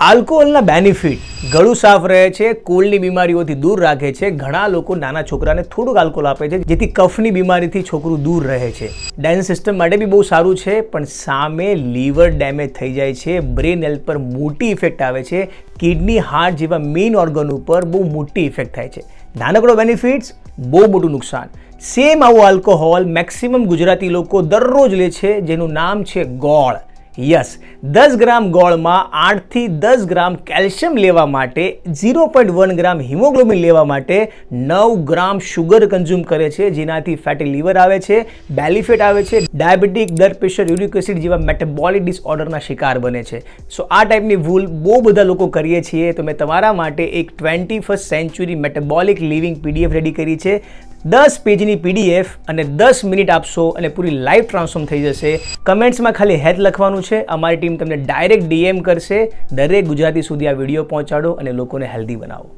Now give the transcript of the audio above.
આલ્કોહોલના benefit ગળું સાફ રહે છે, કોલ્ડની બીમારીઓથી દૂર રાખે છે. ઘણા લોકો નાના છોકરાને થોડુંક આલ્કોહોલ આપે છે જેથી કફની બીમારીથી છોકરું દૂર રહે છે. ડાઇજેસ્ટ સિસ્ટમ માટે બી બહુ સારું છે, પણ સામે લીવર ડેમેજ થઈ જાય છે, બ્રેન હેલ્થ પર મોટી ઇફેક્ટ આવે છે, કિડની, હાર્ટ જેવા મેઇન ઓર્ગન ઉપર બહુ મોટી ઇફેક્ટ થાય છે. નાનકડો બેનિફિટ્સ, બહુ મોટું નુકસાન. સેમ આવું આલ્કોહોલ મેક્સિમમ ગુજરાતી લોકો દરરોજ લે છે, જેનું નામ છે ગોળ. યસ, 10 ગ્રામ ગોળમાં 8 થી 10 ગ્રામ કેલ્શિયમ લેવા માટે, 0.1 ગ્રામ હિમોગ્લોબિન લેવા માટે 9 ગ્રામ શુગર કન્ઝ્યુમ કરે છે, જેનાથી ફેટી લીવર આવે છે, બેલી ફેટ આવે છે, diabetic, blood pressure, uric acid જેવા મેટાબોલિક ડિસઓર્ડરના શિકાર બને છે. સો આ ટાઈપની ભૂલ બહુ બધા લોકો કરીએ છીએ. તો મેં તમારા માટે એક 21st century metabolic living PDF ready કરી છે. 10 પેજની PDF અને 10 મિનિટ આપશો અને પૂરી લાઈફ ટ્રાન્સફોર્મ થઈ જશે. કમેન્ટ્સમાં ખાલી હેલ્થ લખવાનું છે. અમારી ટીમ તમને ડાયરેક્ટ DM કરશે. દરેક ગુજરાતી સુધી આ વિડીયો પહોંચાડો અને લોકોને હેલ્ધી બનાવો.